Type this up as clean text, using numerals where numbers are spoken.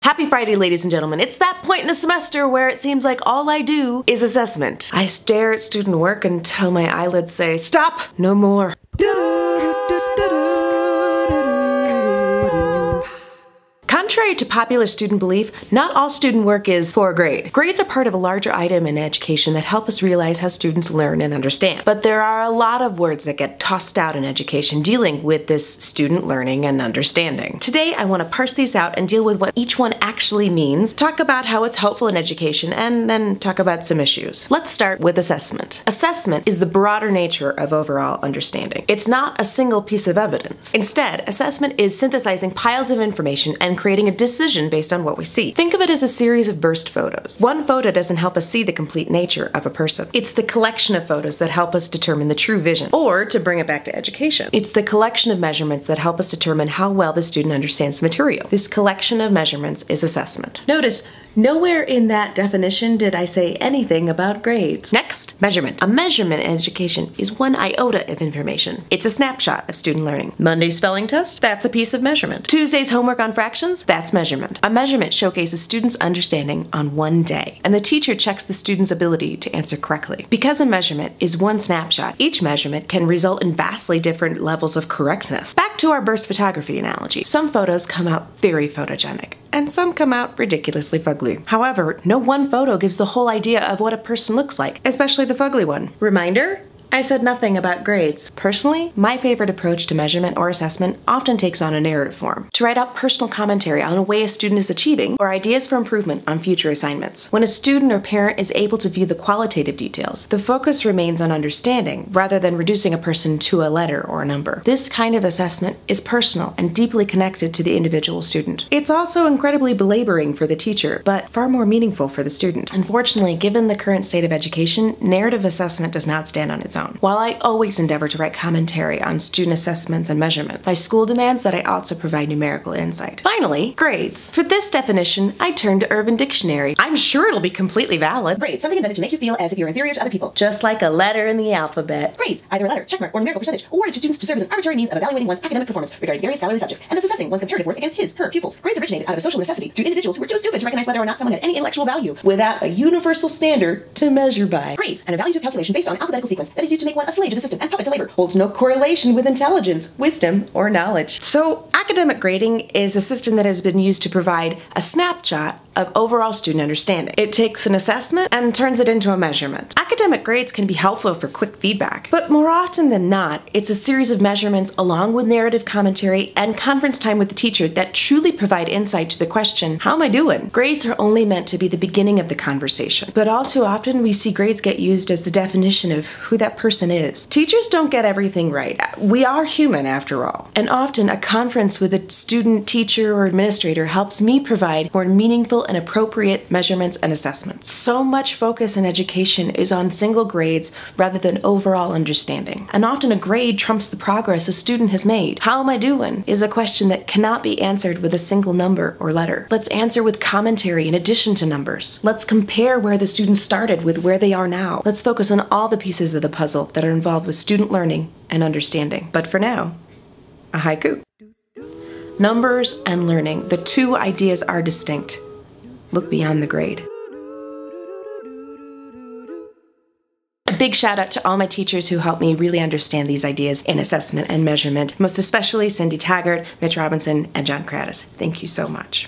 Happy Friday, ladies and gentlemen. It's that point in the semester where it seems like all I do is assessment. I stare at student work until my eyelids say, stop, no more. Contrary to popular student belief, not all student work is for a grade. Grades are part of a larger item in education that help us realize how students learn and understand. But there are a lot of words that get tossed out in education dealing with this student learning and understanding. Today, I want to parse these out and deal with what each one actually means, talk about how it's helpful in education, and then talk about some issues. Let's start with assessment. Assessment is the broader nature of overall understanding. It's not a single piece of evidence. Instead, assessment is synthesizing piles of information and creating a decision based on what we see. Think of it as a series of burst photos. One photo doesn't help us see the complete nature of a person. It's the collection of photos that help us determine the true vision. Or, to bring it back to education, it's the collection of measurements that help us determine how well the student understands the material. This collection of measurements is assessment. Notice, nowhere in that definition did I say anything about grades. Next, measurement. A measurement in education is one iota of information. It's a snapshot of student learning. Monday's spelling test? That's a piece of measurement. Tuesday's homework on fractions? That's measurement. A measurement showcases students' understanding on one day, and the teacher checks the student's ability to answer correctly. Because a measurement is one snapshot, each measurement can result in vastly different levels of correctness. Back to our burst photography analogy. Some photos come out very photogenic, and some come out ridiculously fugly. However, no one photo gives the whole idea of what a person looks like, especially the fugly one. Reminder? I said nothing about grades. Personally, my favorite approach to measurement or assessment often takes on a narrative form, to write out personal commentary on a way a student is achieving or ideas for improvement on future assignments. When a student or parent is able to view the qualitative details, the focus remains on understanding rather than reducing a person to a letter or a number. This kind of assessment is personal and deeply connected to the individual student. It's also incredibly belaboring for the teacher, but far more meaningful for the student. Unfortunately, given the current state of education, narrative assessment does not stand on its own. While I always endeavor to write commentary on student assessments and measurements, my school demands that I also provide numerical insight. Finally, grades. For this definition, I turn to Urban Dictionary. I'm sure it'll be completely valid. Grades, something invented to make you feel as if you're inferior to other people. Just like a letter in the alphabet. Grades, either a letter, checkmark, or numerical percentage, awarded to students to serve as an arbitrary means of evaluating one's academic performance regarding various scholarly subjects, and thus assessing one's comparative worth against his, her pupils. Grades originated out of a social necessity through individuals who were too stupid to recognize whether or not someone had any intellectual value, without a universal standard to measure by. Grades, an evaluative calculation based on an alphabetical sequence that is used to make one a slave to the system and puppet to labor, holds no correlation with intelligence, wisdom, or knowledge. So, academic grading is a system that has been used to provide a snapshot of overall student understanding. It takes an assessment and turns it into a measurement. Academic grades can be helpful for quick feedback, but more often than not, it's a series of measurements along with narrative commentary and conference time with the teacher that truly provide insight to the question, how am I doing? Grades are only meant to be the beginning of the conversation, but all too often we see grades get used as the definition of who that person is. Teachers don't get everything right. We are human after all, and often a conference with a student, teacher, or administrator helps me provide more meaningful and appropriate measurements and assessments. So much focus in education is on single grades rather than overall understanding. And often a grade trumps the progress a student has made. How am I doing is a question that cannot be answered with a single number or letter. Let's answer with commentary in addition to numbers. Let's compare where the students started with where they are now. Let's focus on all the pieces of the puzzle that are involved with student learning and understanding. But for now, a haiku. Numbers and learning, the two ideas are distinct. Look beyond the grade. A big shout out to all my teachers who helped me really understand these ideas in assessment and measurement, most especially Cindy Taggart, Mitch Robinson, and John Kratis. Thank you so much.